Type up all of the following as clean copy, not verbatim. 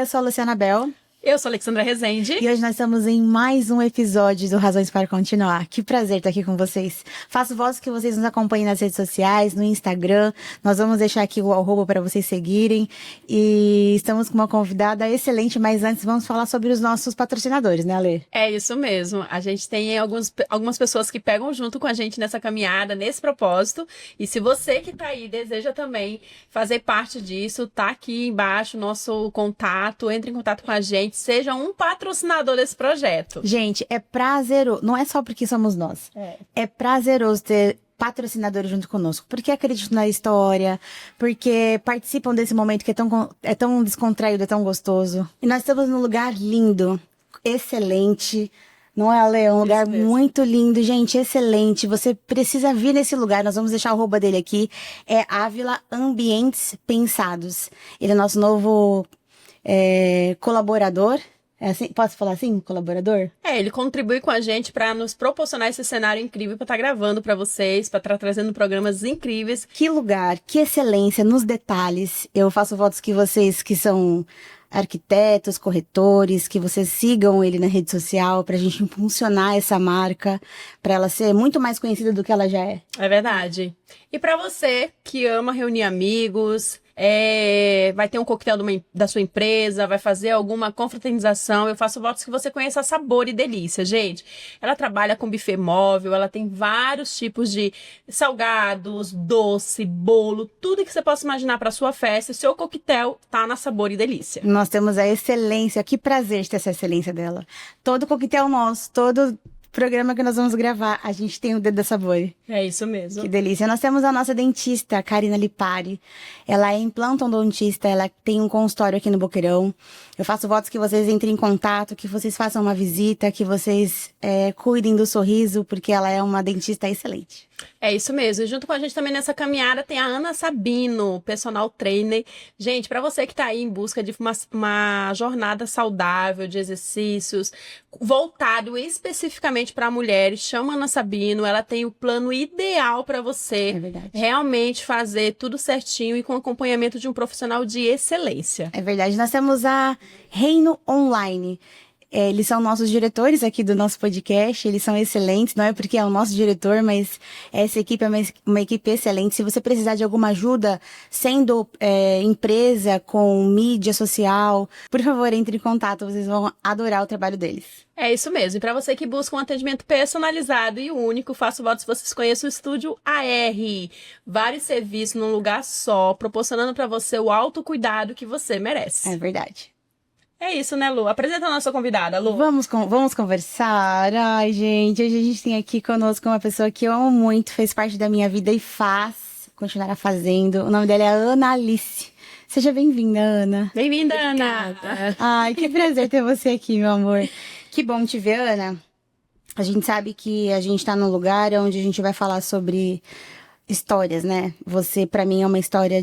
sou a Luciana Bel. Eu sou a Alexandra Rezende. E hoje nós estamos em mais um episódio do Razões para Continuar. Que prazer estar aqui com vocês. Faço votos que vocês nos acompanhem nas redes sociais, no Instagram. Nós vamos deixar aqui o arroba para vocês seguirem. E estamos com uma convidada excelente, mas antes vamos falar sobre os nossos patrocinadores, né, Ale? É isso mesmo. A gente tem algumas pessoas que pegam junto com a gente nessa caminhada, nesse propósito. E se você que tá aí deseja também fazer parte disso, tá aqui embaixo o nosso contato. Entre em contato com a gente. Seja um patrocinador desse projeto. Gente, é prazeroso. Não é só porque somos nós. É prazeroso ter patrocinadores junto conosco. Porque acreditam na história, porque participam desse momento que é tão descontraído, é tão gostoso. E nós estamos num lugar lindo, excelente. Não é, Ale? É um lugar muito lindo, gente, excelente. Você precisa vir nesse lugar. Nós vamos deixar o arroba dele aqui. É Ávila Ambientes Pensados. Ele é nosso novo colaborador. É assim, posso falar assim? Colaborador? Ele contribui com a gente para nos proporcionar esse cenário incrível para estar gravando para vocês, para estar trazendo programas incríveis. Que lugar, que excelência nos detalhes. Eu faço votos que vocês que são arquitetos, corretores, que vocês sigam ele na rede social pra gente impulsionar essa marca, pra ela ser muito mais conhecida do que ela já é. É verdade. E pra você que ama reunir amigos, vai ter um coquetel da sua empresa, vai fazer alguma confraternização, eu faço votos que você conheça a Sabor e Delícia, gente. Ela trabalha com buffet móvel, ela tem vários tipos de salgados, doce, bolo, tudo que você possa imaginar para sua festa. Seu coquetel tá na Sabor e Delícia. Nós temos a excelência, que prazer de ter essa excelência dela. Todo coquetel nosso, todo programa que nós vamos gravar, a gente tem o dedo da Sabor. É isso mesmo. Que delícia. Nós temos a nossa dentista, a Karina Lipari. Ela é implantodontista, ela tem um consultório aqui no Boqueirão. Eu faço votos que vocês entrem em contato, que vocês façam uma visita, que vocês cuidem do sorriso, porque ela é uma dentista excelente. É isso mesmo. E junto com a gente também nessa caminhada tem a Ana Sabino, personal trainer. Gente, para você que tá aí em busca de uma jornada saudável, de exercícios, voltado especificamente para mulheres, chama a Ana Sabino. Ela tem o plano ideal para você realmente fazer tudo certinho e com acompanhamento de um profissional de excelência. É verdade. Nós temos a Reino Online. Eles são nossos diretores aqui do nosso podcast, eles são excelentes, não é porque é o nosso diretor, mas essa equipe é uma equipe excelente. Se você precisar de alguma ajuda, sendo empresa com mídia social, por favor, entre em contato, vocês vão adorar o trabalho deles. É isso mesmo. E para você que busca um atendimento personalizado e único, faço votos que vocês conheçam o Estúdio AR. Vários serviços num lugar só, proporcionando para você o autocuidado que você merece. É verdade. É isso, né, Lu? Apresenta a nossa convidada, Lu. Vamos conversar. Ai, gente, hoje a gente tem aqui conosco uma pessoa que eu amo muito, fez parte da minha vida e continuará fazendo. O nome dela é Ana Alice. Seja bem-vinda, Ana. Bem-vinda, Ana. Ai, que prazer ter você aqui, meu amor. Que bom te ver, Ana. A gente sabe que a gente tá num lugar onde a gente vai falar sobre histórias, né? Você, pra mim, é uma história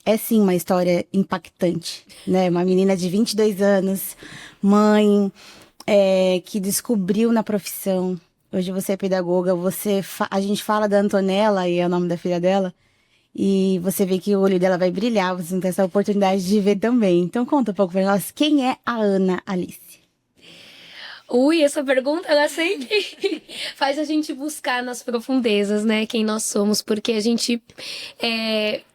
É sim uma história impactante, né? Uma menina de 22 anos, mãe, que descobriu na profissão. Hoje você é pedagoga, a gente fala da Antonella, e é o nome da filha dela, e você vê que o olho dela vai brilhar, você não tem essa oportunidade de ver também. Então conta um pouco pra nós, quem é a Ana Alice? Essa pergunta, ela sempre faz a gente buscar nas profundezas, né, quem nós somos, porque a gente,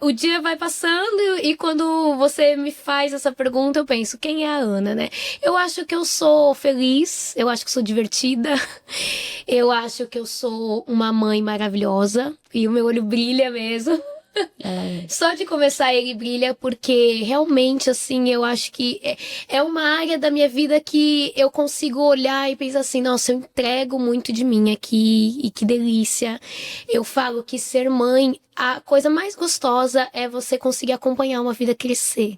o dia vai passando e quando você me faz essa pergunta, eu penso, quem é a Ana, né? Eu acho que eu sou feliz, eu acho que sou divertida, eu acho que eu sou uma mãe maravilhosa e o meu olho brilha mesmo. Só de começar ele brilha porque realmente, assim, eu acho que é uma área da minha vida que eu consigo olhar e pensar assim, nossa, eu entrego muito de mim aqui e que delícia. Eu falo que ser mãe, a coisa mais gostosa é você conseguir acompanhar uma vida crescer.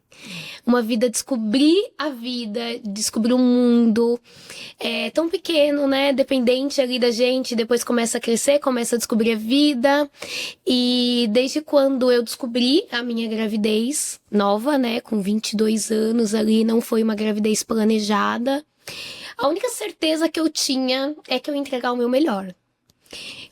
Uma vida, descobrir a vida, descobrir o mundo. É tão pequeno, né? Dependente ali da gente, depois começa a crescer, começa a descobrir a vida. E desde quando eu descobri a minha gravidez nova, né? Com 22 anos ali, não foi uma gravidez planejada. A única certeza que eu tinha é que eu ia entregar o meu melhor.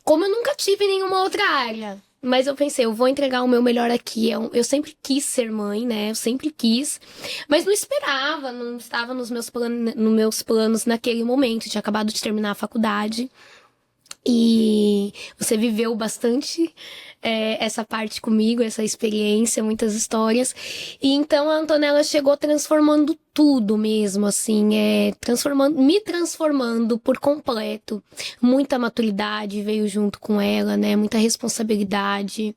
Como eu nunca tive em nenhuma outra área, Mas eu pensei, eu vou entregar o meu melhor aqui. Eu sempre quis ser mãe, né? Eu sempre quis. Mas não esperava, não estava nos meus planos naquele momento. Eu tinha acabado de terminar a faculdade. E você viveu bastante essa parte comigo, essa experiência, muitas histórias. E então a Antonella chegou transformando tudo mesmo, assim, me transformando por completo. Muita maturidade veio junto com ela, né? Muita responsabilidade.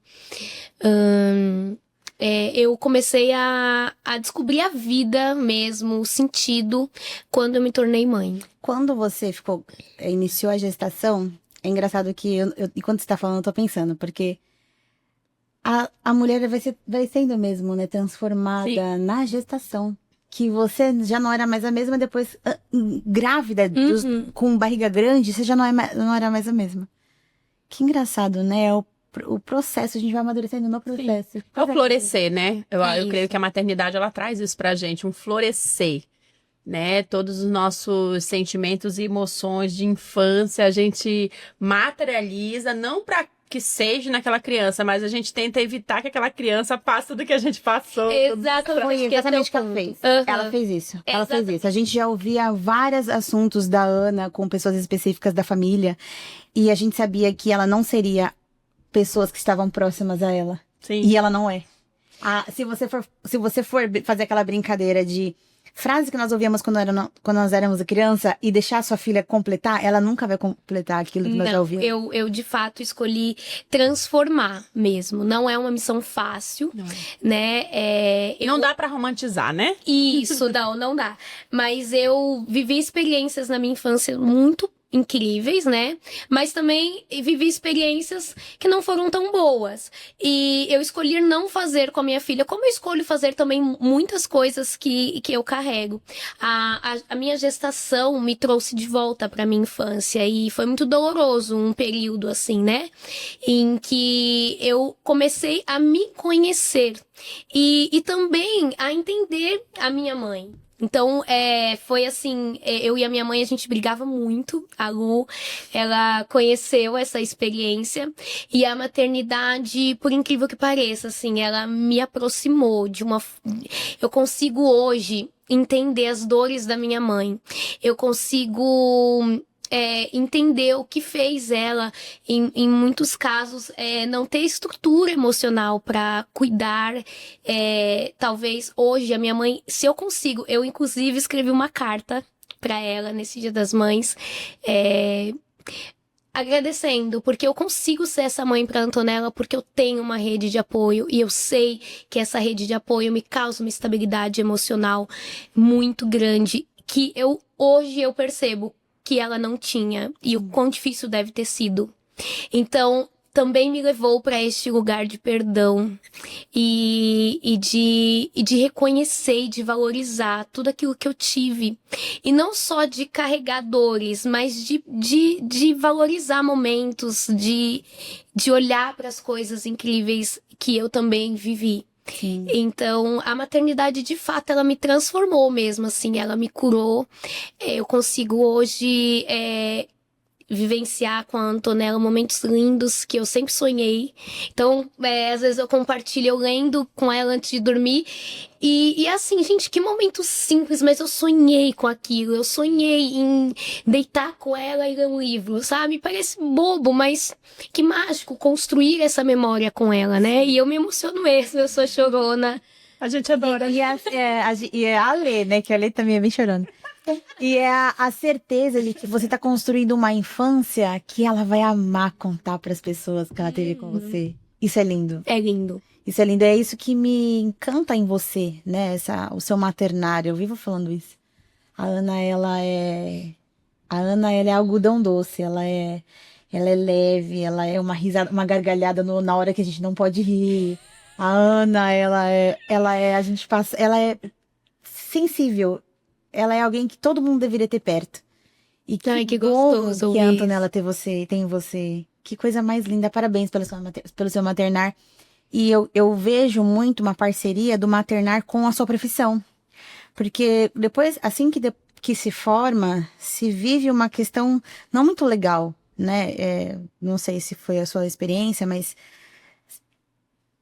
Eu comecei a descobrir a vida mesmo, o sentido, quando eu me tornei mãe. Quando você iniciou a gestação, é engraçado que enquanto você tá falando, eu tô pensando, porque a mulher vai sendo mesmo, né, transformada Sim. na gestação. Que você já não era mais a mesma, depois, grávida, com barriga grande, você já não era mais a mesma. Que engraçado, né? O processo, a gente vai amadurecendo no processo. É o florescer, né? Eu Isso. creio que a maternidade, ela traz isso pra gente, um florescer, né? Todos os nossos sentimentos e emoções de infância, a gente materializa, não pra que seja naquela criança, mas a gente tenta evitar que aquela criança passe tudo que a gente passou. Exatamente. Foi exatamente o que ela fez. Uhum. Ela fez isso. Ela Exatamente. fez isso. A gente já ouvia vários assuntos da Ana com pessoas específicas da família. E a gente sabia que ela não seria pessoas que estavam próximas a ela. Sim. E ela não é. Se você for fazer aquela brincadeira de frases que nós ouvíamos quando nós éramos criança e deixar sua filha completar, ela nunca vai completar aquilo que nós já ouvimos. Eu de fato escolhi transformar mesmo. Não é uma missão fácil, né? Não dá pra romantizar, né? Isso, não dá. Mas eu vivi experiências na minha infância muito incríveis, né? Mas também vivi experiências que não foram tão boas. E eu escolhi não fazer com a minha filha, como eu escolho fazer também muitas coisas que eu carrego. A minha gestação me trouxe de volta pra minha infância e foi muito doloroso um período assim, né? Em que eu comecei a me conhecer e também a entender a minha mãe. Então, foi assim, eu e a minha mãe, a gente brigava muito. A Lu, ela conheceu essa experiência. E a maternidade, por incrível que pareça, assim, ela me aproximou eu consigo hoje entender as dores da minha mãe. Eu consigo entender o que fez ela, em muitos casos, não ter estrutura emocional para cuidar. Talvez hoje a minha mãe, se eu consigo, eu inclusive escrevi uma carta para ela nesse Dia das Mães, agradecendo, porque eu consigo ser essa mãe para Antonella, porque eu tenho uma rede de apoio e eu sei que essa rede de apoio me causa uma estabilidade emocional muito grande, que hoje eu percebo que ela não tinha e o quão difícil deve ter sido. Então, também me levou para este lugar de perdão e de reconhecer e de valorizar tudo aquilo que eu tive. E não só de carregar dores, mas de valorizar momentos, de olhar para as coisas incríveis que eu também vivi. Sim. Então, a maternidade, de fato, ela me transformou mesmo, assim, ela me curou. Eu consigo hoje vivenciar com a Antonella momentos lindos que eu sempre sonhei. Então, às vezes eu compartilho, eu lendo com ela antes de dormir. E assim, gente, que momento simples, mas eu sonhei com aquilo. Eu sonhei em deitar com ela e ler um livro, sabe? Parece bobo, mas que mágico construir essa memória com ela, né? E eu me emociono mesmo, eu sou chorona. A gente adora. E a Lê, né? Que a Lê também é bem chorando. E é a certeza de que você tá construindo uma infância que ela vai amar contar pras pessoas que ela teve com você. Isso é lindo. É lindo. Isso é lindo. É isso que me encanta em você, né? O seu maternário. Eu vivo falando isso. A Ana, ela é algodão doce. Ela é leve. Ela é uma gargalhada na hora que a gente não pode rir. A Ana, ela é sensível. Ela é alguém que todo mundo deveria ter perto. E que gostoso que a ouvir Antonella tem você. Que coisa mais linda. Parabéns pelo seu maternar. E eu vejo muito uma parceria do maternar com a sua profissão. Porque depois, assim que se forma, se vive uma questão não muito legal, né? Não sei se foi a sua experiência, mas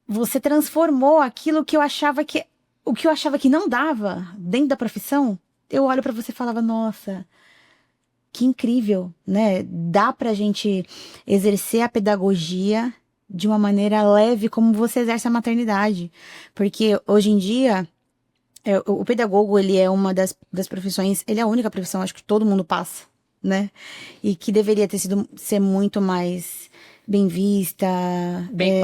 você transformou aquilo que eu achava que... O que eu achava que não dava dentro da profissão, eu olho pra você e falava, nossa, que incrível, né? Dá pra gente exercer a pedagogia de uma maneira leve como você exerce a maternidade. Porque hoje em dia, o pedagogo, ele é uma das profissões, ele é a única profissão, acho que todo mundo passa, né? E que deveria ser muito mais bem vista, bem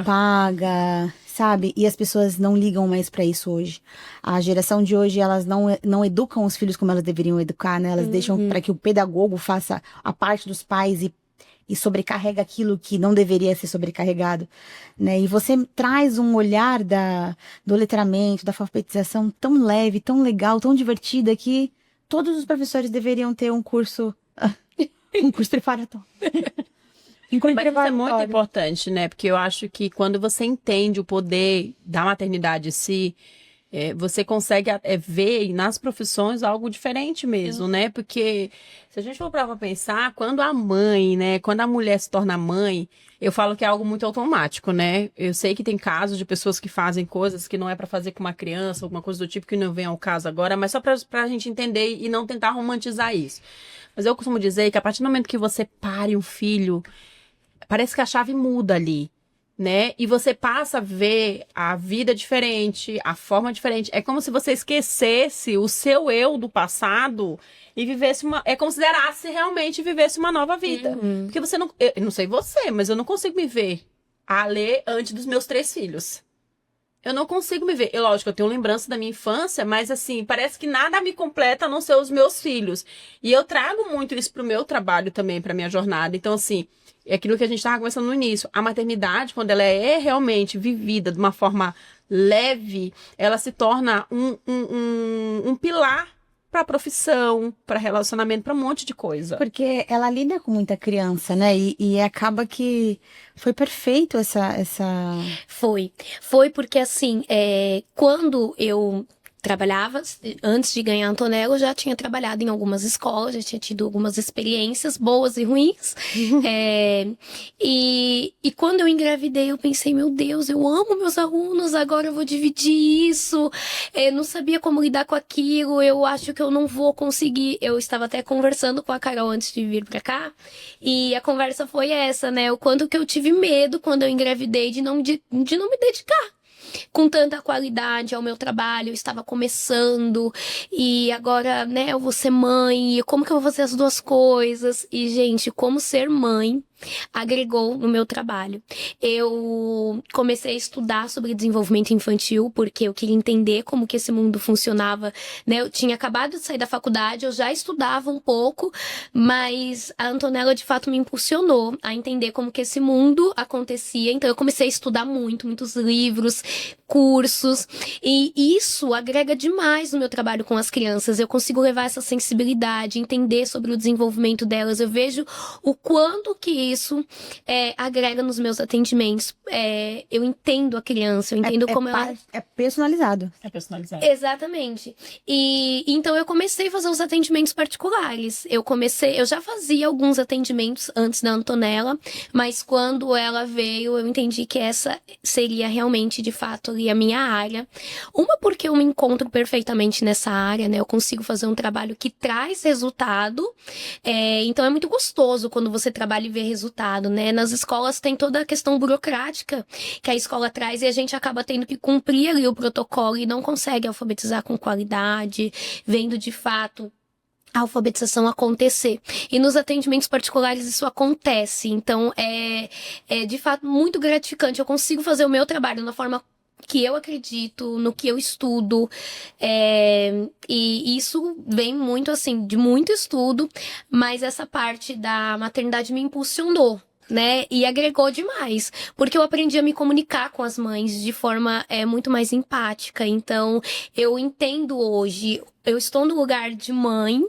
paga, sabe? E as pessoas não ligam mais pra isso hoje. A geração de hoje, elas não educam os filhos como elas deveriam educar, né? Elas deixam para que o pedagogo faça a parte dos pais e sobrecarrega aquilo que não deveria ser sobrecarregado, né? E você traz um olhar do letramento, da alfabetização tão leve, tão legal, tão divertida que todos os professores deveriam ter um curso preparatório. Mas isso é muito importante, né? Porque eu acho que quando você entende o poder da maternidade em si, você consegue ver nas profissões algo diferente mesmo, né? Porque se a gente for pra pensar, quando a mãe, né? Quando a mulher se torna mãe, eu falo que é algo muito automático, né? Eu sei que tem casos de pessoas que fazem coisas que não é pra fazer com uma criança, alguma coisa do tipo que não vem ao caso agora, mas só pra gente entender e não tentar romantizar isso. Mas eu costumo dizer que a partir do momento que você pare um filho, parece que a chave muda ali, né? E você passa a ver a vida diferente, a forma diferente. É como se você esquecesse o seu eu do passado e vivesse considerasse realmente vivesse uma nova vida. Porque você não... Eu não sei você, mas eu não consigo me ver a Lê antes dos meus 3 filhos. Eu não consigo me ver. Lógico, eu tenho lembrança da minha infância, mas assim, parece que nada me completa a não ser os meus filhos. E eu trago muito isso pro meu trabalho também, pra minha jornada. Então, assim, é aquilo que a gente estava conversando no início. A maternidade, quando ela é realmente vivida de uma forma leve, ela se torna um pilar para a profissão, para relacionamento, para um monte de coisa. Porque ela lida com muita criança, né? E acaba que foi perfeito essa... Foi porque, assim, quando eu trabalhava, antes de ganhar a Antonella, eu já tinha trabalhado em algumas escolas, já tinha tido algumas experiências boas e ruins. E quando eu engravidei, eu pensei, meu Deus, eu amo meus alunos, agora eu vou dividir isso. Eu não sabia como lidar com aquilo, eu acho que eu não vou conseguir. Eu estava até conversando com a Carol antes de vir pra cá, e a conversa foi essa, né? O quanto que eu tive medo quando eu engravidei de não me dedicar com tanta qualidade ao meu trabalho. Eu estava começando e agora, né, eu vou ser mãe, e como que eu vou fazer as duas coisas? E, gente, como ser mãe agregou no meu trabalho. Eu comecei a estudar sobre desenvolvimento infantil, porque eu queria entender como que esse mundo funcionava, né? Eu tinha acabado de sair da faculdade, eu já estudava um pouco, mas a Antonella, de fato, me impulsionou a entender como que esse mundo acontecia. Então, eu comecei a estudar muitos livros, cursos, e isso agrega demais no meu trabalho com as crianças. Eu consigo levar essa sensibilidade, entender sobre o desenvolvimento delas. Eu vejo o quanto que isso agrega nos meus atendimentos. Eu entendo a criança, eu entendo como ela... É personalizado. É personalizado. Exatamente. E então eu comecei a fazer os atendimentos particulares. Eu já fazia alguns atendimentos antes da Antonella, mas quando ela veio, eu entendi que essa seria realmente, de fato, ali a minha área. Uma, porque eu me encontro perfeitamente nessa área, né? Eu consigo fazer um trabalho que traz resultado. Então é muito gostoso quando você trabalha e vê resultado, né? Nas escolas tem toda a questão burocrática que a escola traz e a gente acaba tendo que cumprir ali o protocolo e não consegue alfabetizar com qualidade, vendo de fato a alfabetização acontecer. E nos atendimentos particulares isso acontece. Então é de fato muito gratificante. Eu consigo fazer o meu trabalho na forma que eu acredito, no que eu estudo, e isso vem muito assim, de muito estudo, mas essa parte da maternidade me impulsionou, né, e agregou demais, porque eu aprendi a me comunicar com as mães de forma muito mais empática. Então eu entendo hoje eu estou no lugar de mãe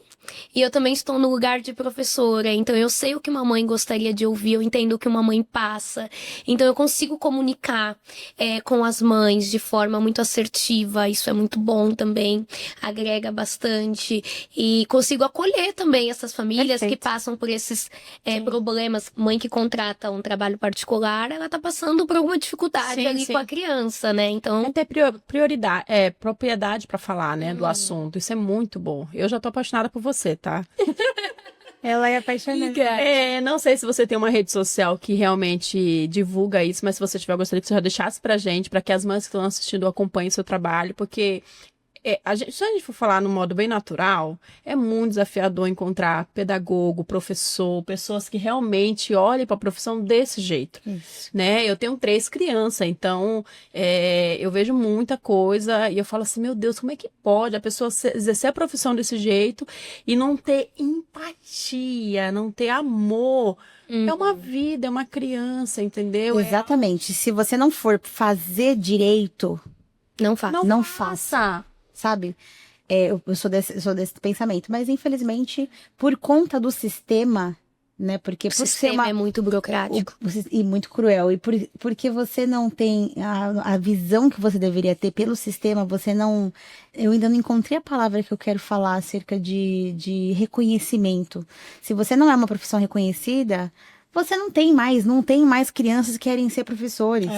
e eu também estou no lugar de professora. Então eu sei o que uma mãe gostaria de ouvir, eu entendo o que uma mãe passa. Então eu consigo comunicar com as mães de forma muito assertiva. Isso é muito bom também, agrega bastante. E consigo acolher também essas famílias que passam por esses problemas. Mãe que contrata um trabalho particular, ela tá passando por alguma dificuldade ali com a criança, né? Então ter propriedade pra falar, né, do assunto. Isso é muito bom. Eu já tô apaixonada por você, tá? Ela é apaixonante. Não sei se você tem uma rede social que realmente divulga isso, mas se você tiver, eu gostaria que você já deixasse pra gente, pra que as mães que estão assistindo acompanhem o seu trabalho, porque se a gente for falar no modo bem natural, é muito desafiador encontrar pedagogo, professor, pessoas que realmente olhem para a profissão desse jeito, né? Eu tenho 3 crianças, então eu vejo muita coisa e eu falo assim, meu Deus, como é que pode a pessoa exercer a profissão desse jeito e não ter empatia, não ter amor? É uma vida, é uma criança, entendeu? Exatamente. Se você não for fazer direito, não faça. Não faça. Sabe? Eu sou desse pensamento. Mas, infelizmente, por conta do sistema, né? Porque o sistema é muito burocrático. E muito cruel. E porque você não tem a visão que você deveria ter pelo sistema, você não... Eu ainda não encontrei a palavra que eu quero falar acerca de reconhecimento. Se você não é uma profissão reconhecida... Você não tem mais crianças que querem ser professores.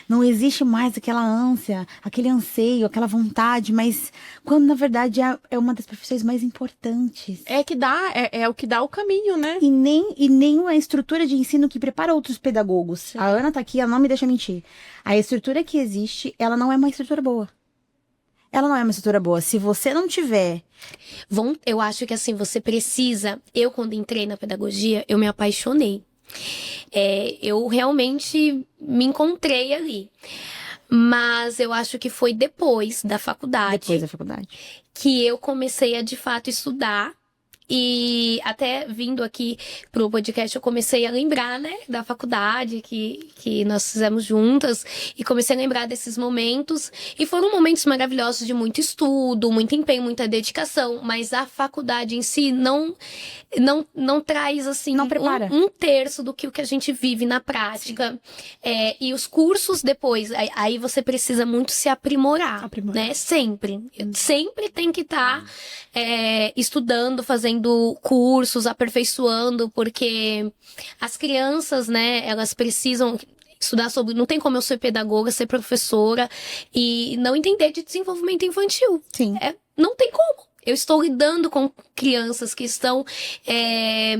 Não existe mais aquela ânsia, aquele anseio, aquela vontade, mas quando na verdade é uma das profissões mais importantes. É o que dá o caminho, né? E nem a estrutura de ensino que prepara outros pedagogos. Sim. A Ana tá aqui, ela não me deixa mentir. A estrutura que existe, ela não é uma estrutura boa. Ela não é uma estrutura boa. Se você não tiver... Eu acho que assim, você precisa... Eu, quando entrei na pedagogia, eu me apaixonei. Eu realmente me encontrei ali. Mas eu acho que foi depois da faculdade. Que eu comecei a, de fato, estudar. E até vindo aqui pro podcast, eu comecei a lembrar, né, da faculdade que nós fizemos juntas. E comecei a lembrar desses momentos. E foram momentos maravilhosos de muito estudo, muito empenho, muita dedicação. Mas a faculdade em si não traz, assim, não prepara. Um terço do que o que a gente vive na prática. E os cursos depois, aí você precisa muito se aprimorar. Né? Sempre. Sempre tem que estar estudando, fazendo cursos, aperfeiçoando, porque as crianças, né, elas precisam estudar sobre... Não tem como eu ser pedagoga, ser professora e não entender de desenvolvimento infantil. Sim. Não tem como. Eu estou lidando com crianças que estão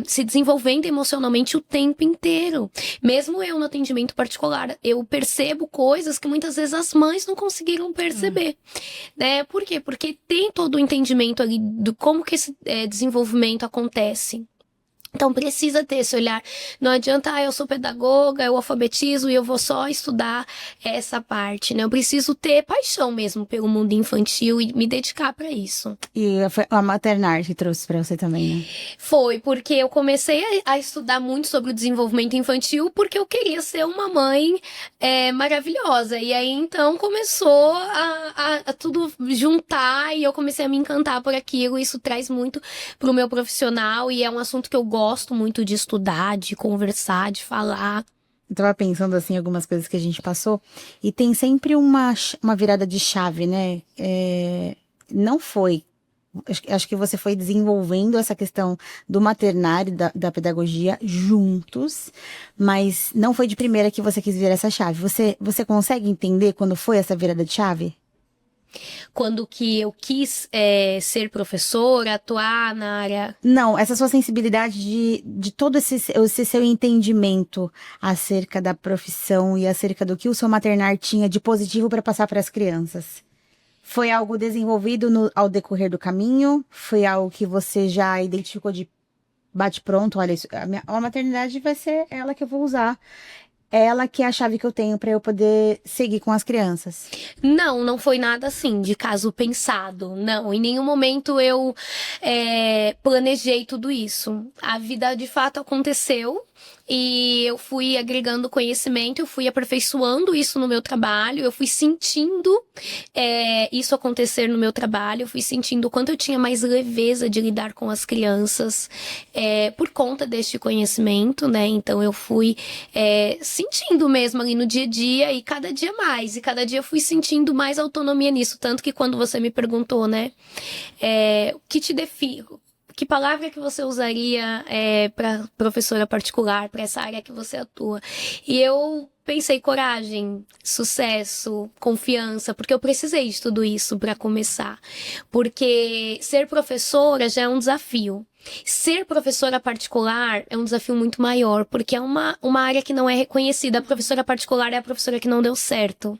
se desenvolvendo emocionalmente o tempo inteiro. Mesmo eu no atendimento particular, eu percebo coisas que muitas vezes as mães não conseguiram perceber. Né? Por quê? Porque tem todo o entendimento ali do como que esse desenvolvimento acontece. Então precisa ter esse olhar. Não adianta, eu sou pedagoga, eu alfabetizo e eu vou só estudar essa parte, né? Eu preciso ter paixão mesmo pelo mundo infantil e me dedicar para isso. E foi a maternar que trouxe para você também, né? Foi, porque eu comecei a estudar muito sobre o desenvolvimento infantil porque eu queria ser uma mãe maravilhosa. E aí, então, começou a tudo juntar e eu comecei a me encantar por aquilo. Isso traz muito pro meu profissional e é um assunto que eu gosto muito de estudar, de conversar, de falar. Eu tava pensando, assim, algumas coisas que a gente passou. E tem sempre uma virada de chave, né? Não foi... Acho que você foi desenvolvendo essa questão do maternário, da pedagogia, juntos. Mas não foi de primeira que você quis virar essa chave. Você consegue entender quando foi essa virada de chave? Quando que eu quis ser professora, atuar na área... Não, essa sua sensibilidade de todo esse seu entendimento acerca da profissão e acerca do que o seu maternar tinha de positivo para passar para as crianças. Foi algo desenvolvido ao decorrer do caminho? Foi algo que você já identificou de bate-pronto? Olha, a maternidade vai ser ela que eu vou usar. Ela que é a chave que eu tenho para eu poder seguir com as crianças. Não foi nada assim, de caso pensado. Não, em nenhum momento eu planejei tudo isso. A vida de fato aconteceu e eu fui agregando conhecimento, eu fui aperfeiçoando isso no meu trabalho, eu fui sentindo isso acontecer no meu trabalho, eu fui sentindo o quanto eu tinha mais leveza de lidar com as crianças por conta deste conhecimento, né? Então eu fui sentindo mesmo ali no dia a dia e cada dia mais, e cada dia eu fui sentindo mais autonomia nisso, tanto que quando você me perguntou, né, o que te define, que palavra que você usaria para professora particular, para essa área que você atua? E eu pensei coragem, sucesso, confiança, porque eu precisei de tudo isso para começar. Porque ser professora já é um desafio. Ser professora particular é um desafio muito maior, porque é uma área que não é reconhecida. A professora particular é a professora que não deu certo.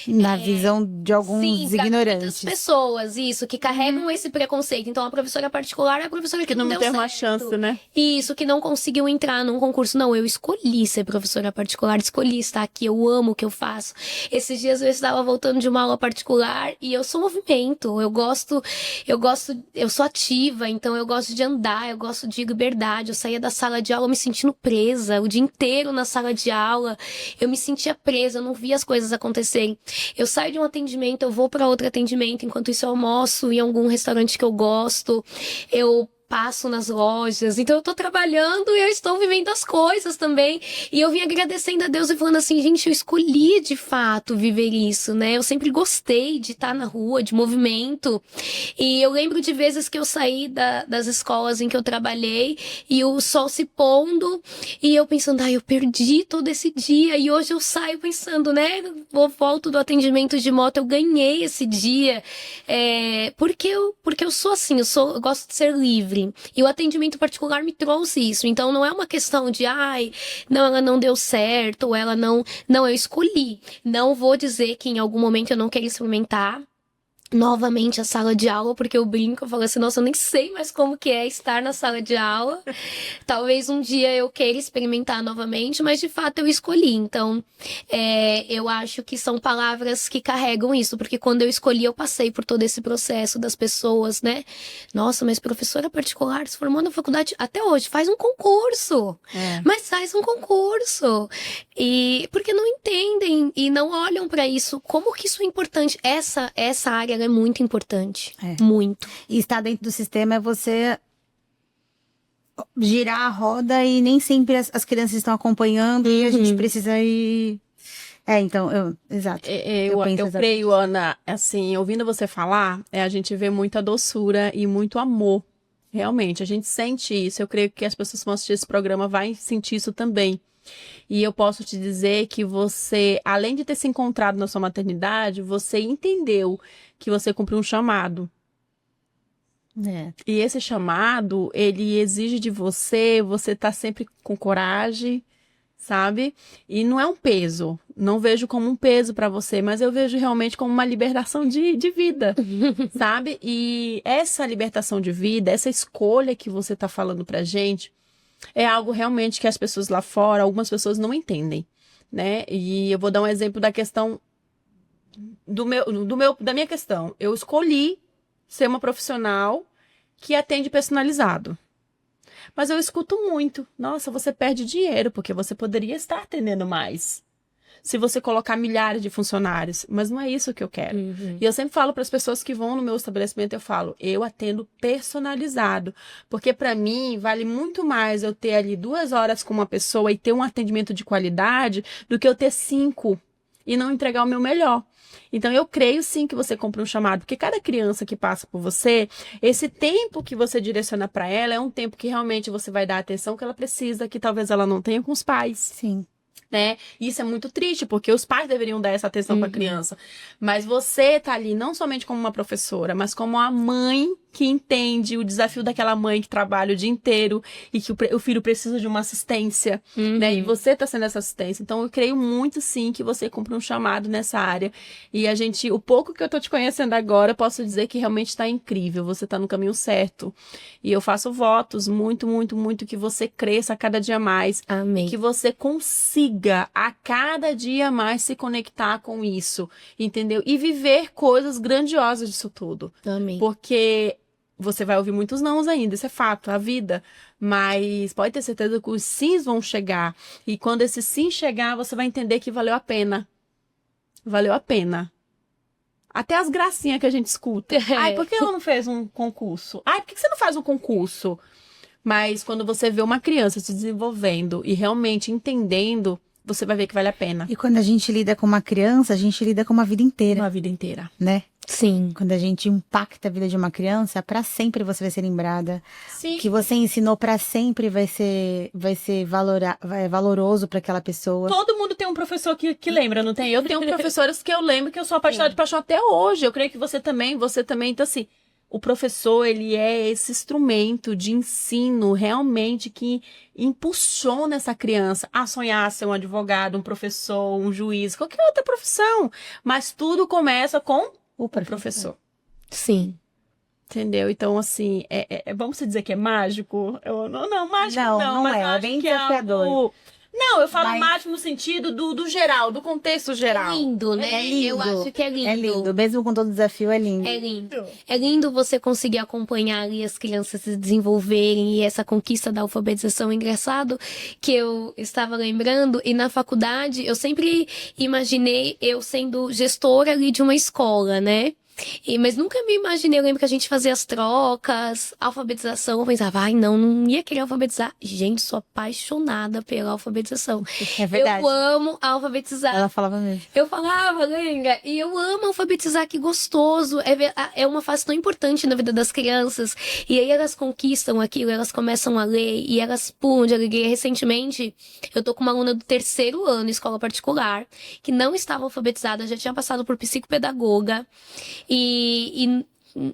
Na visão de alguns Sim, ignorantes. muitas pessoas, isso, que carregam esse preconceito. Então, a professora particular é a professora que não deu tem certo. uma chance, né? Isso, que não conseguiu entrar num concurso. Não, eu escolhi ser professora particular, escolhi estar aqui, eu amo o que eu faço. Esses dias eu estava voltando de uma aula particular e eu sou movimento, eu sou ativa, então eu gosto de andar, eu gosto de liberdade. Eu saía da sala de aula me sentindo presa, o dia inteiro na sala de aula, eu me sentia presa, eu não via as coisas acontecerem. Eu saio de um atendimento, eu vou para outro atendimento, enquanto isso eu almoço em algum restaurante que eu gosto, eu passo nas lojas, então eu tô trabalhando e eu estou vivendo as coisas também, e eu vim agradecendo a Deus e falando assim, gente, eu escolhi de fato viver isso, né, eu sempre gostei de estar na rua, de movimento, e eu lembro de vezes que eu saí das escolas em que eu trabalhei, e o sol se pondo, e eu pensando, eu perdi todo esse dia, e hoje eu saio pensando, né, eu volto do atendimento de moto, eu ganhei esse dia, porque eu sou assim, eu gosto de ser livre. E o atendimento particular me trouxe isso. Então não é uma questão de, não, ela não deu certo, ou ela não, eu escolhi. Não vou dizer que em algum momento eu não quero experimentar novamente a sala de aula, porque eu brinco, eu falo assim, nossa, eu nem sei mais como que é estar na sala de aula. Talvez um dia eu queira experimentar novamente, mas de fato eu escolhi. Então, eu acho que são palavras que carregam isso, porque quando eu escolhi, eu passei por todo esse processo das pessoas, né? Nossa, mas professora particular, se formou na faculdade até hoje, faz um concurso. Mas faz um concurso. E porque não entendem e não olham para isso, como que isso é importante. Essa área é muito importante. Muito. E estar dentro do sistema é você girar a roda e nem sempre as crianças estão acompanhando e a gente precisa ir... exato. Eu creio, Ana, assim, ouvindo você falar, a gente vê muita doçura e muito amor. Realmente, a gente sente isso. Eu creio que as pessoas que vão assistir esse programa vão sentir isso também. E eu posso te dizer que você, além de ter se encontrado na sua maternidade, você entendeu que você cumpriu um chamado. E esse chamado, ele exige de você tá sempre com coragem, sabe? E não é um peso. Não vejo como um peso para você, mas eu vejo realmente como uma libertação de vida, sabe? E essa libertação de vida, essa escolha que você tá falando pra gente, é algo realmente que as pessoas lá fora, algumas pessoas não entendem, né? E eu vou dar um exemplo da questão da minha questão. Eu escolhi ser uma profissional que atende personalizado. Mas eu escuto muito. Nossa, você perde dinheiro porque você poderia estar atendendo mais. Se você colocar milhares de funcionários. Mas não é isso que eu quero. E eu sempre falo para as pessoas que vão no meu estabelecimento, eu falo, eu atendo personalizado. Porque para mim, vale muito mais eu ter ali 2 horas com uma pessoa e ter um atendimento de qualidade do que eu ter 5 e não entregar o meu melhor. Então, eu creio sim que você cumpre um chamado, porque cada criança que passa por você, esse tempo que você direciona para ela é um tempo que realmente você vai dar a atenção que ela precisa, que talvez ela não tenha com os pais. Sim. Né? E isso é muito triste, porque os pais deveriam dar essa atenção para a criança. Mas você tá ali não somente como uma professora, mas como a mãe que entende o desafio daquela mãe que trabalha o dia inteiro e que o filho precisa de uma assistência, né? E você tá sendo essa assistência. Então, eu creio muito, sim, que você cumpre um chamado nessa área. E o pouco que eu tô te conhecendo agora, posso dizer que realmente tá incrível. Você tá no caminho certo. E eu faço votos muito, muito, muito que você cresça a cada dia mais. Amém. Que você consiga a cada dia mais se conectar com isso, entendeu? E viver coisas grandiosas disso tudo. Amém. Porque Você vai ouvir muitos nãos ainda, isso é fato, é a vida. Mas pode ter certeza que os sims vão chegar. E quando esse sim chegar, você vai entender que valeu a pena. Valeu a pena. Até as gracinhas que a gente escuta. Ai, por que ela não fez um concurso? Ai, por que você não faz um concurso? Mas quando você vê uma criança se desenvolvendo e realmente entendendo, você vai ver que vale a pena. E quando a gente lida com uma criança, a gente lida com uma vida inteira, Uma vida inteira. né? Sim. Quando a gente impacta a vida de uma criança, pra sempre você vai ser lembrada. Sim. O que você ensinou pra sempre vai ser valoroso pra aquela pessoa. Todo mundo tem um professor que lembra, não tem? Eu tenho professores que eu lembro que eu sou apaixonada de paixão até hoje. Eu creio que você também. Então, assim, o professor, ele é esse instrumento de ensino realmente que impulsiona essa criança a sonhar ser um advogado, um professor, um juiz, qualquer outra profissão. Mas tudo começa com o professor. Sim. Entendeu? Então, assim, vamos dizer que é mágico? Não, mágico Não mas é, eu é acho bem que desafiador. algo... Não, eu falo Mas- mágico no sentido do geral, do contexto geral. É lindo, né? É lindo. Eu acho que é lindo. É lindo, mesmo com todo desafio, é lindo. É lindo. É lindo você conseguir acompanhar ali as crianças se desenvolverem e essa conquista da alfabetização. Engraçado que eu estava lembrando, e na faculdade eu sempre imaginei eu sendo gestora ali de uma escola, né? Mas nunca me imaginei, eu lembro que a gente fazia as trocas, alfabetização, eu pensava, ai não ia querer alfabetizar. Gente, sou apaixonada pela alfabetização. É verdade. Eu amo alfabetizar. Ela falava mesmo. Eu falava, lembra? E eu amo alfabetizar, que gostoso. É uma fase tão importante na vida das crianças. E aí elas conquistam aquilo, elas começam a ler e elas pulam de alegria. Recentemente, eu tô com uma aluna do 3º ano, escola particular, que não estava alfabetizada, já tinha passado por psicopedagoga e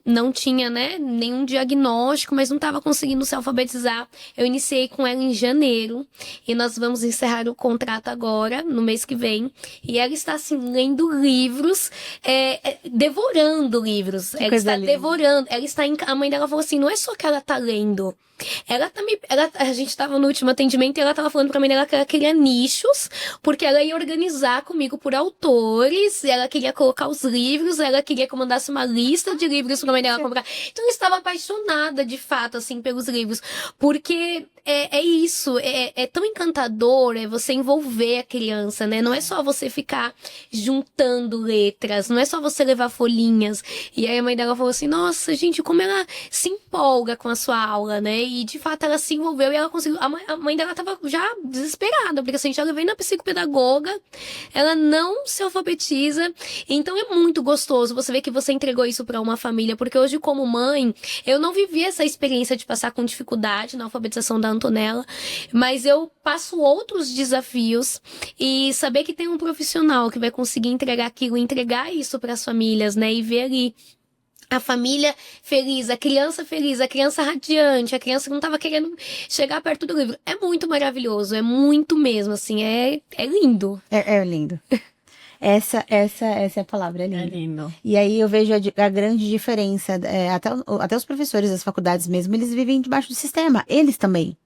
não tinha, né, nenhum diagnóstico, mas não estava conseguindo se alfabetizar. Eu iniciei com ela em janeiro e nós vamos encerrar o contrato agora, no mês que vem. E ela está, assim, lendo livros, devorando livros. Ela coisa está linda. devorando. A mãe dela falou assim, não é só que ela tá lendo. A gente tava no último atendimento e ela tava falando pra mim dela que ela queria nichos, porque ela ia organizar comigo por autores, ela queria colocar os livros, ela queria que eu mandasse uma lista de livros pra mãe dela comprar. Então eu estava apaixonada, de fato, assim, pelos livros, porque é isso, é tão encantador, você envolver a criança, né? Não é só você ficar juntando letras, não é só você levar folhinhas. E aí a mãe dela falou assim, nossa, gente, como ela se empolga com a sua aula, né? E de fato ela se envolveu e ela conseguiu. A mãe dela tava já desesperada, porque assim, já levei na psicopedagoga, ela não se alfabetiza. Então é muito gostoso você ver que você entregou isso pra uma família, porque hoje, como mãe, eu não vivi essa experiência de passar com dificuldade na alfabetização da Antonella, mas eu passo outros desafios e saber que tem um profissional que vai conseguir entregar isso pras famílias, né? E ver ali a família feliz, a criança radiante, a criança que não tava querendo chegar perto do livro. É muito maravilhoso, é muito mesmo, assim, é lindo. É lindo. Essa é a palavra, é lindo. É lindo. E aí eu vejo a grande diferença. Até os professores das faculdades mesmo, eles vivem debaixo do sistema. Eles também.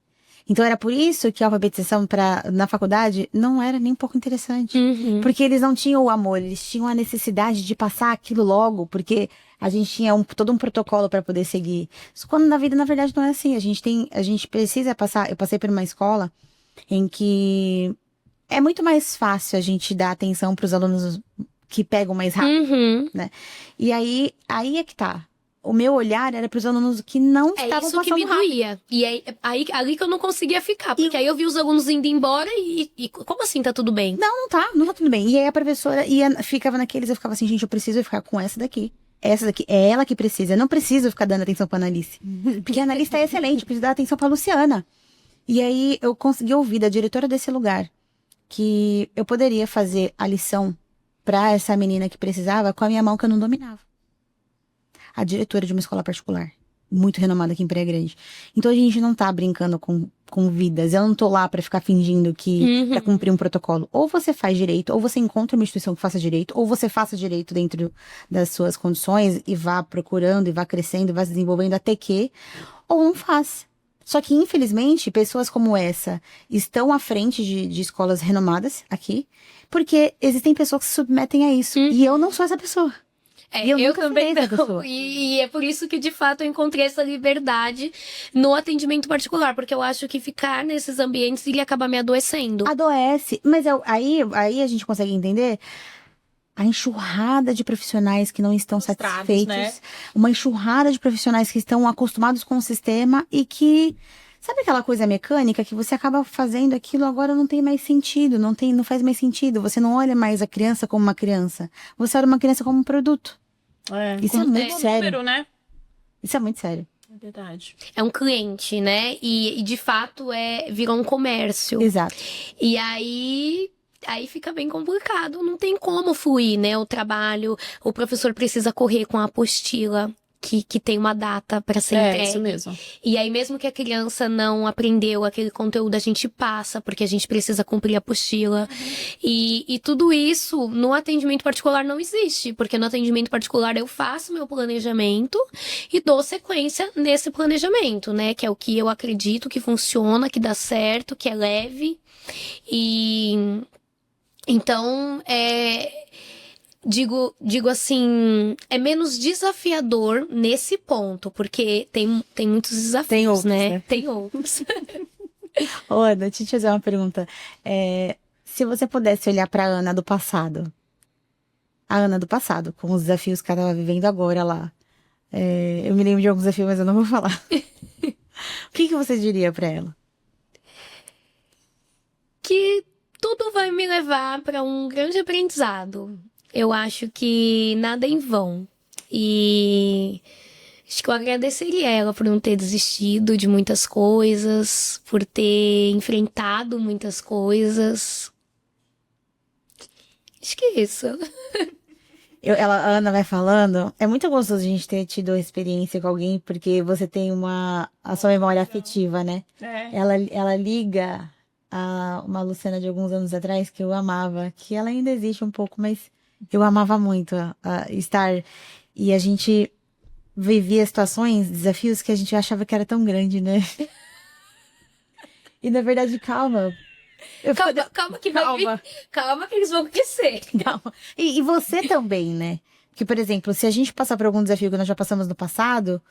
Então era por isso que a alfabetização na faculdade não era nem um pouco interessante. Porque eles não tinham o amor, eles tinham a necessidade de passar aquilo logo, porque a gente tinha todo um protocolo para poder seguir. Quando na vida, na verdade, não é assim. A gente precisa passar. Eu passei por uma escola em que é muito mais fácil a gente dar atenção para os alunos que pegam mais rápido, né? E aí é que tá. O meu olhar era para os alunos que não É estavam isso que me passando rápido. doía. E ali que eu não conseguia ficar. Porque aí eu vi os alunos indo embora e como assim tá tudo bem? Não tá tudo bem. E aí a professora ficava naqueles, eu ficava assim, gente, eu preciso ficar com essa daqui. Essa daqui é ela que precisa. Eu não preciso ficar dando atenção pra Analice. Porque a Analice é excelente, preciso dar atenção pra Luciana. E aí eu consegui ouvir da diretora desse lugar que eu poderia fazer a lição pra essa menina que precisava com a minha mão que eu não dominava. A diretora de uma escola particular, muito renomada aqui em Praia Grande. Então a gente não tá brincando com vidas. Eu não tô lá pra ficar fingindo que pra cumprir um protocolo. Ou você faz direito, ou você encontra uma instituição que faça direito, ou você faça direito dentro das suas condições e vá procurando, e vá crescendo, e vá se desenvolvendo até que, ou não faz. Só que, infelizmente, pessoas como essa estão à frente de escolas renomadas aqui, porque existem pessoas que se submetem a isso. E eu não sou essa pessoa. E eu eu nunca também falei essa não. pessoa. E é por isso que, de fato, eu encontrei essa liberdade no atendimento particular, porque eu acho que ficar nesses ambientes iria acabar me adoecendo. Adoece. Mas aí a gente consegue entender a enxurrada de profissionais que não estão Frustrados, satisfeitos. né? Uma enxurrada de profissionais que estão acostumados com o sistema e que. Sabe aquela coisa mecânica que você acaba fazendo aquilo agora não tem mais sentido, não faz mais sentido. Você não olha mais a criança como uma criança. Você olha uma criança como um produto. Isso é muito sério. Número, né? Isso é muito sério. É verdade. É um cliente, né? E de fato virou um comércio. Exato. E aí fica bem complicado, não tem como fluir, né? O trabalho, o professor precisa correr com a apostila. Que tem uma data para ser entregue. Isso mesmo. E aí, mesmo que a criança não aprendeu aquele conteúdo, a gente passa, porque a gente precisa cumprir a apostila. E tudo isso, no atendimento particular, não existe. Porque no atendimento particular, eu faço meu planejamento e dou sequência nesse planejamento, né? Que é o que eu acredito que funciona, que dá certo, que é leve. E... Então, Digo assim, é menos desafiador nesse ponto, porque tem muitos desafios, Tem outros, né? né? Tem outros. Ô, Ana, deixa eu te fazer uma pergunta. Se você pudesse olhar pra Ana do passado, a Ana do passado, com os desafios que ela estava vivendo agora lá. Eu me lembro de alguns desafios, mas eu não vou falar. O que você diria pra ela? Que tudo vai me levar para um grande aprendizado. Eu acho que nada é em vão. E acho que eu agradeceria ela por não ter desistido de muitas coisas, por ter enfrentado muitas coisas. Acho que é isso. A Ana vai falando, é muito gostoso a gente ter tido a experiência com alguém, porque você tem a sua memória afetiva, né? Ela liga a uma Luciana de alguns anos atrás, que eu amava, que ela ainda existe um pouco, mas eu amava muito estar, e a gente vivia situações, desafios que a gente achava que era tão grande, né? E na verdade, calma. Calma que vai vir. Calma que eles vão crescer. Calma. E você também, né? Que, por exemplo, se a gente passar por algum desafio que nós já passamos no passado,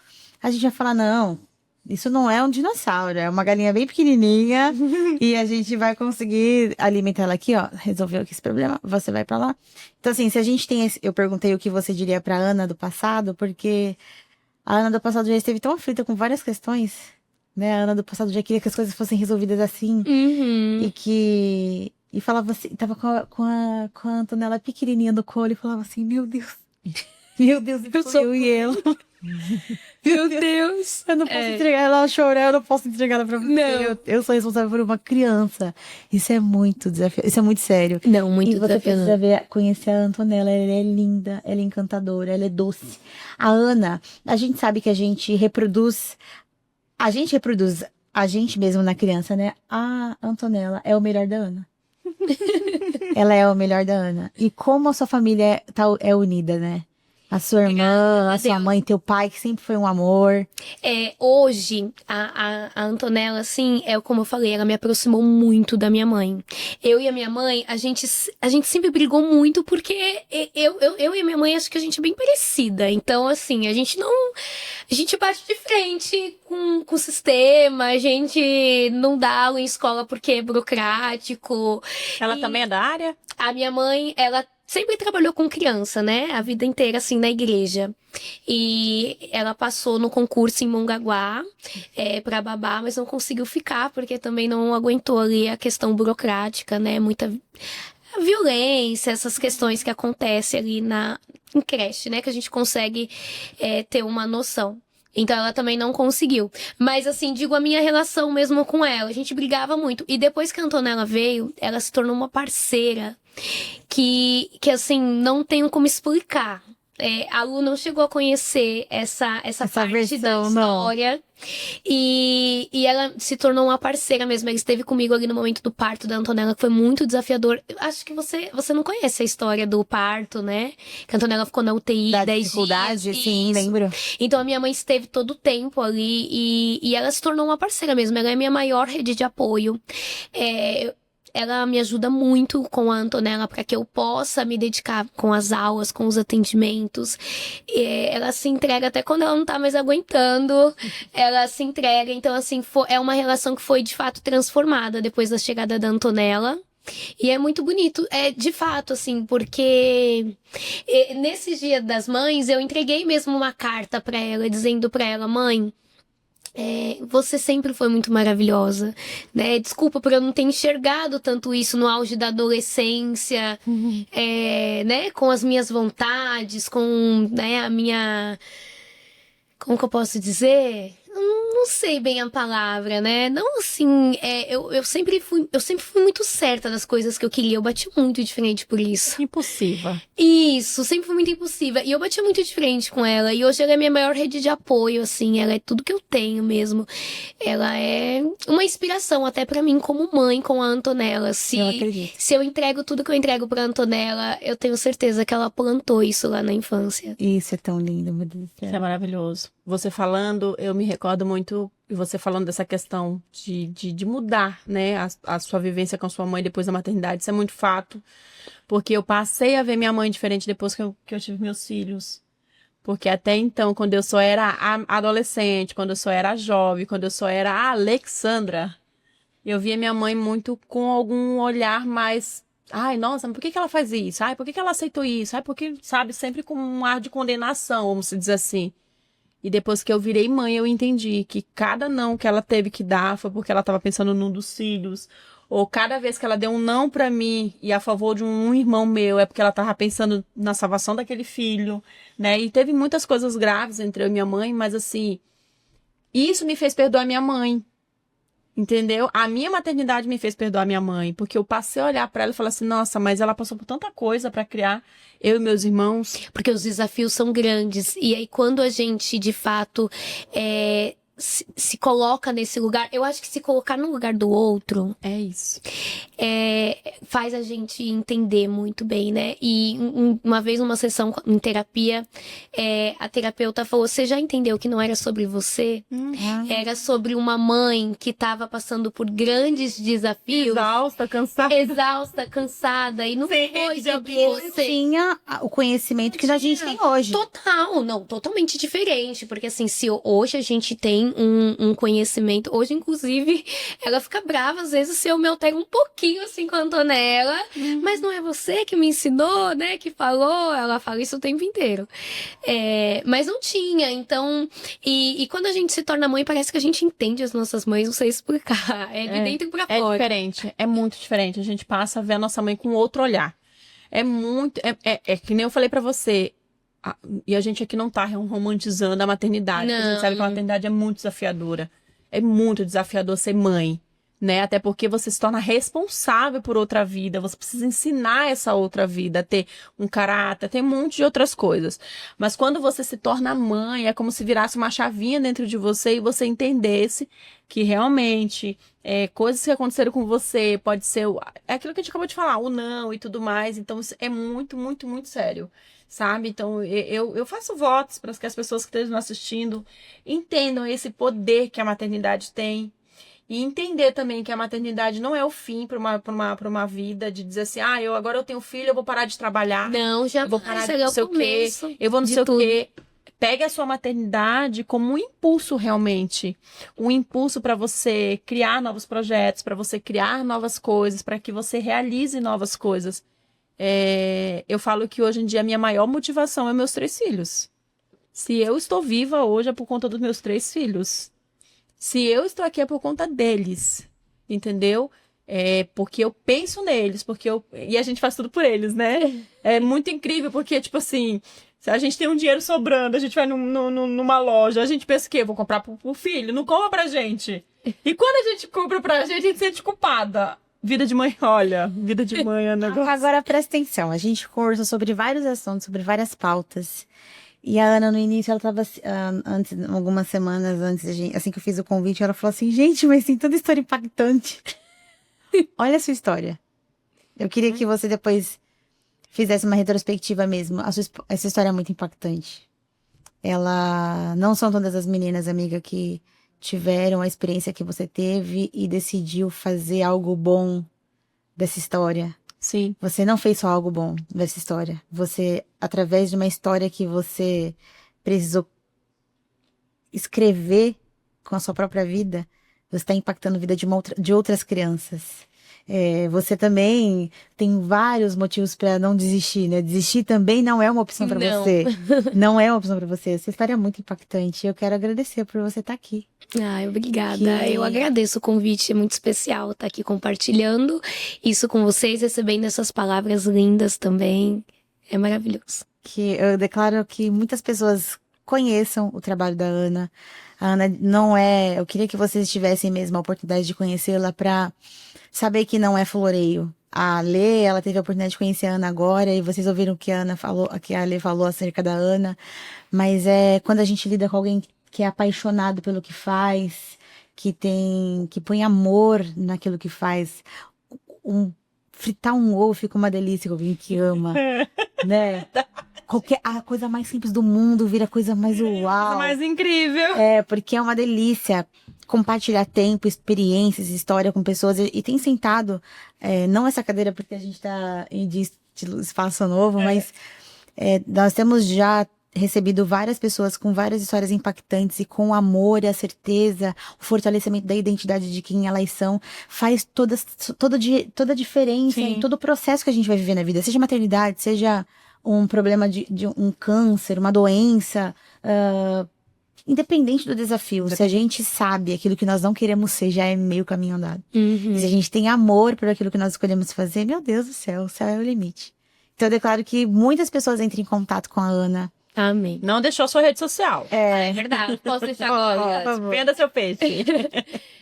a gente vai falar, não, isso não é um dinossauro, é uma galinha bem pequenininha e a gente vai conseguir alimentar ela aqui, ó, resolveu aqui esse problema, você vai pra lá. Então, assim, se a gente tem eu perguntei o que você diria pra Ana do passado, porque a Ana do passado já esteve tão aflita com várias questões, né? A Ana do passado já queria que as coisas fossem resolvidas assim. Uhum. E falava assim, tava com a Antonella pequenininha no colo e falava assim, meu Deus, eu e ela. Meu Deus. Eu não posso entregar ela a chorar, eu não posso entregar ela pra você. Não. Eu sou responsável por uma criança. Isso é muito desafiador, isso é muito sério. Não, muito E você desafiador. precisa conhecer a Antonella, ela é linda, ela é encantadora, ela é doce. A Ana, a gente sabe que a gente reproduz a gente mesmo na criança, né? A Antonella é o melhor da Ana. Ela é o melhor da Ana. E como a sua família é unida, né? A sua irmã, a sua mãe, teu pai, que sempre foi um amor. Hoje, a Antonella, assim, como eu falei, ela me aproximou muito da minha mãe. Eu e a minha mãe, a gente sempre brigou muito porque eu e a minha mãe, acho que a gente é bem parecida. Então, assim, a gente bate de frente com o sistema, a gente não dá aula em escola porque é burocrático. Ela também é da área? A minha mãe, ela sempre trabalhou com criança, né? A vida inteira, assim, na igreja. E ela passou no concurso em Mongaguá pra babá, mas não conseguiu ficar, porque também não aguentou ali a questão burocrática, né? Muita violência, essas questões que acontecem ali em creche, né? Que a gente consegue ter uma noção. Então ela também não conseguiu. Mas assim, digo a minha relação mesmo com ela. A gente brigava muito. E depois que a Antonella veio, ela se tornou uma parceira que assim, não tenho como explicar. A Lu não chegou a conhecer essa parte versão, da história. Não. E ela se tornou uma parceira mesmo. Ela esteve comigo ali no momento do parto da Antonella, que foi muito desafiador. Acho que você não conhece a história do parto, né? Que a Antonella ficou na UTI 10 dificuldade, dias. Sim, lembro. Então a minha mãe esteve todo o tempo ali e ela se tornou uma parceira mesmo. Ela é a minha maior rede de apoio. ela me ajuda muito com a Antonella para que eu possa me dedicar com as aulas, com os atendimentos. Ela se entrega até quando ela não tá mais aguentando. Ela se entrega. Então, assim, é uma relação que foi de fato transformada depois da chegada da Antonella. E é muito bonito, de fato, assim, porque nesses Dias das Mães eu entreguei mesmo uma carta pra ela, dizendo pra ela: mãe, você sempre foi muito maravilhosa, né? Desculpa por eu não ter enxergado tanto isso no auge da adolescência, né? Com as minhas vontades, com, né, a minha... Como que eu posso dizer? Não sei bem a palavra, né? Não assim, eu sempre fui muito certa das coisas que eu queria. Eu bati muito de frente por isso. Impulsiva. Isso, sempre fui muito impulsiva. E eu bati muito de frente com ela. E hoje ela é minha maior rede de apoio, assim. Ela é tudo que eu tenho mesmo. Ela é uma inspiração até pra mim como mãe, com a Antonella. Eu acredito. Se eu entrego tudo que eu entrego pra Antonella, eu tenho certeza que ela plantou isso lá na infância. Isso é tão lindo, meu Deus do céu. Isso é maravilhoso. Você falando, eu me recordo muito, e você falando dessa questão de mudar, né, a sua vivência com a sua mãe depois da maternidade. Isso é muito fato, porque eu passei a ver minha mãe diferente depois que eu tive meus filhos. Porque até então, quando eu só era adolescente, quando eu só era jovem, quando eu só era a Alexandra, eu via minha mãe muito com algum olhar mais... Ai, nossa, mas por que ela faz isso? Ai, por que ela aceitou isso? Ai, porque, sabe, sempre com um ar de condenação, vamos dizer assim. E depois que eu virei mãe, eu entendi que cada não que ela teve que dar foi porque ela estava pensando num dos filhos. Ou cada vez que ela deu um não pra mim e a favor de um irmão meu, é porque ela estava pensando na salvação daquele filho, né? E teve muitas coisas graves entre eu e minha mãe, mas assim, isso me fez perdoar minha mãe. Entendeu? A minha maternidade me fez perdoar minha mãe, porque eu passei a olhar pra ela e falar assim: nossa, mas ela passou por tanta coisa pra criar eu e meus irmãos. Porque os desafios são grandes. E aí, quando a gente, de fato, se coloca nesse lugar... Eu acho que se colocar no lugar do outro... É isso. faz a gente entender muito bem, né? E uma vez numa sessão em terapia, a terapeuta falou: você já entendeu que não era sobre você? Era sobre uma mãe que estava passando por grandes desafios. Exausta, cansada. E não Sem foi rede de sobre apoio. você. Tinha o conhecimento que a gente tem hoje. Total, não, totalmente diferente. Porque assim, se hoje a gente tem um conhecimento... Hoje, inclusive, ela fica brava às vezes se eu me altero um pouquinho assim com a Antonella. Mas não é você que me ensinou, né? Que falou. Ela fala isso o tempo inteiro. Mas não tinha, então... E quando a gente se torna mãe, parece que a gente entende as nossas mães, não sei explicar. É de dentro pra É fora. diferente, é muito diferente. A gente passa a ver a nossa mãe com outro olhar. É muito... É que nem eu falei pra você... E a gente aqui não tá romantizando a maternidade. Porque a gente sabe que a maternidade é muito desafiadora. É muito desafiador ser mãe, né? Até porque você se torna responsável por outra vida. Você precisa ensinar essa outra vida a ter um caráter, ter um monte de outras coisas. Mas quando você se torna mãe, é como se virasse uma chavinha dentro de você e você entendesse que realmente coisas que aconteceram com você pode ser... É aquilo que a gente acabou de falar, o não e tudo mais. Então, isso é muito, muito, muito sério. Sabe? Então, eu faço votos para que as pessoas que estejam assistindo entendam esse poder que a maternidade tem. E entender também que a maternidade não é o fim para uma vida de dizer assim: agora eu tenho filho, eu vou parar de trabalhar. Não, já eu vou parar de é não o sei o quê. começo Eu vou não de sei tudo. o quê. Pegue a sua maternidade como um impulso realmente. Um impulso para você criar novos projetos, para você criar novas coisas, para que você realize novas coisas. Eu falo que hoje em dia a minha maior motivação é meus 3 filhos. Se eu estou viva hoje é por conta dos meus 3 filhos. Se eu estou aqui é por conta deles, entendeu? Porque eu penso neles, e a gente faz tudo por eles, né? É muito incrível, porque, tipo assim, se a gente tem um dinheiro sobrando, a gente vai numa loja, a gente pensa que eu vou comprar pro filho, não compra pra gente. E quando a gente compra pra gente, a gente se sente culpada. Vida de mãe, olha, vida de mãe é um negócio. Agora presta atenção, a gente conversou sobre vários assuntos, sobre várias pautas. E a Ana, no início, ela tava, antes, algumas semanas antes, assim que eu fiz o convite, ela falou assim: gente, mas tem tanta história impactante. Olha a sua história. Eu queria que você depois fizesse uma retrospectiva mesmo. Essa história é muito impactante. Não são todas as meninas, amiga, que tiveram a experiência que você teve e decidiu fazer algo bom dessa história. Sim. Você não fez só algo bom dessa história. Você, através de uma história que você precisou escrever com a sua própria vida, você está impactando a vida de outras crianças. Você também tem vários motivos para não desistir, né? Desistir também não é uma opção para Não. você. Não é uma opção para você. Essa história é muito impactante. Eu quero agradecer por você estar aqui. Ai, obrigada. Que- Eu agradeço o convite, é muito especial estar aqui compartilhando isso com vocês, recebendo essas palavras lindas também. É maravilhoso. Que eu declaro que muitas pessoas conheçam o trabalho da Ana. A Ana não é. Eu queria que vocês tivessem mesmo a oportunidade de conhecê-la para saber que não é floreio. A Lê, ela teve a oportunidade de conhecer a Ana agora e vocês ouviram o que a Ana falou, o que a Lê falou acerca da Ana. Mas é quando a gente lida com alguém que é apaixonado pelo que faz, que põe amor naquilo que faz. Fritar um ovo fica uma delícia com alguém que ama, né? A coisa mais simples do mundo vira a coisa mais uau. Mais incrível. Porque é uma delícia compartilhar tempo, experiências, história com pessoas. E tem sentado, não essa cadeira porque a gente tá em espaço novo, mas nós temos já recebido várias pessoas com várias histórias impactantes e com o amor e a certeza, o fortalecimento da identidade de quem elas são, faz toda a diferença Sim. em todo o processo que a gente vai viver na vida, seja maternidade, seja um problema de um câncer, uma doença, independente do desafio, se a gente sabe aquilo que nós não queremos ser, já é meio caminho andado. Uhum. Se a gente tem amor por aquilo que nós escolhemos fazer, meu Deus do céu, o céu é o limite. Então eu declaro que muitas pessoas entrem em contato com a Ana. Amém. Não deixou sua rede social. É verdade. Posso deixar agora? Venda seu peixe.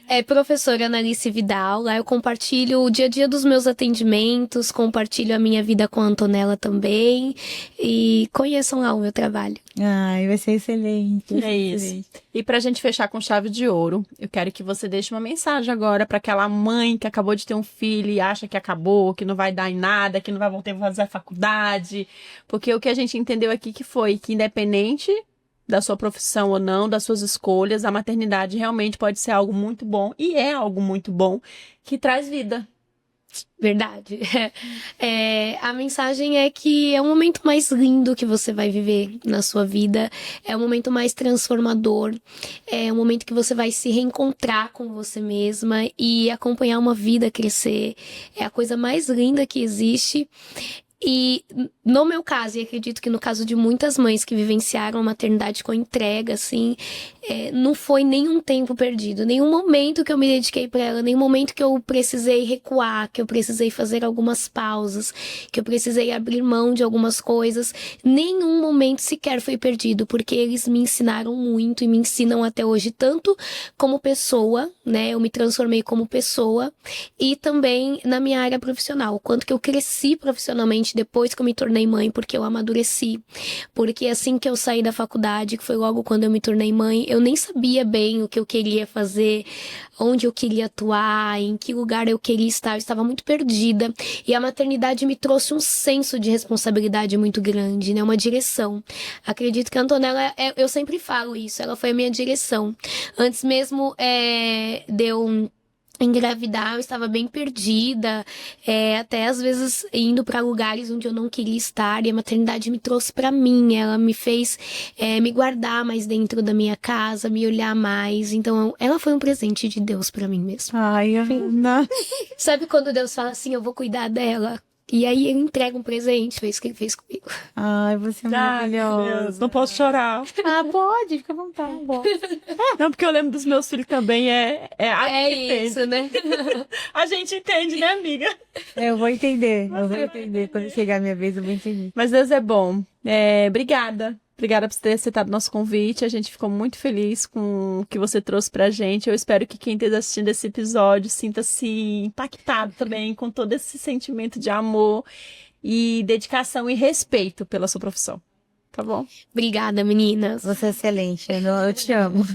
É professora Analice Vidal. Lá eu compartilho o dia a dia dos meus atendimentos, compartilho a minha vida com a Antonella também. E conheçam lá o meu trabalho. Ai, vai ser excelente. vai É ser isso. excelente. E pra gente fechar com chave de ouro, eu quero que você deixe uma mensagem agora pra aquela mãe que acabou de ter um filho e acha que acabou, que não vai dar em nada, que não vai voltar a fazer a faculdade. Porque o que a gente entendeu aqui que foi que independente da sua profissão ou não, das suas escolhas, a maternidade realmente pode ser algo muito bom, e é algo muito bom, que traz vida. Verdade. A mensagem é que é o momento mais lindo que você vai viver na sua vida. É o momento mais transformador. É o momento que você vai se reencontrar com você mesma e acompanhar uma vida crescer. É a coisa mais linda que existe. E no meu caso, e acredito que no caso de muitas mães que vivenciaram a maternidade com entrega, assim, não foi nenhum tempo perdido, nenhum momento que eu me dediquei para ela, nenhum momento que eu precisei recuar, que eu precisei fazer algumas pausas, que eu precisei abrir mão de algumas coisas, nenhum momento sequer foi perdido, porque eles me ensinaram muito e me ensinam até hoje, tanto como pessoa, né, eu me transformei como pessoa, e também na minha área profissional, o quanto que eu cresci profissionalmente depois que eu me tornei mãe, porque eu amadureci. Porque assim que eu saí da faculdade, que foi logo quando eu me tornei mãe, eu nem sabia bem o que eu queria fazer, onde eu queria atuar, em que lugar eu queria estar, eu estava muito perdida. E a maternidade me trouxe um senso de responsabilidade muito grande, né? Uma direção. Acredito que a Antonella, eu sempre falo isso, ela foi a minha direção. Antes mesmo de eu engravidar, eu estava bem perdida, até às vezes indo para lugares onde eu não queria estar, e a maternidade me trouxe para mim, ela me fez me guardar mais dentro da minha casa, me olhar mais, então ela foi um presente de Deus para mim mesmo. Ai, Ana. Sabe quando Deus fala assim, eu vou cuidar dela? E aí ele entrega um presente, foi isso que ele fez comigo. Ai, você é maravilhosa. Não posso chorar. Ah, pode, fica à vontade. Não, porque eu lembro dos meus filhos também, Isso, né? A gente entende, né, amiga? Eu vou entender. Quando chegar a minha vez, eu vou entender. Mas Deus é bom. Obrigada. Obrigada por ter aceitado nosso convite. A gente ficou muito feliz com o que você trouxe pra gente. Eu espero que quem esteja assistindo esse episódio sinta-se impactado também com todo esse sentimento de amor e dedicação e respeito pela sua profissão. Tá bom? Obrigada, meninas. Você é excelente, Ana. Eu te amo.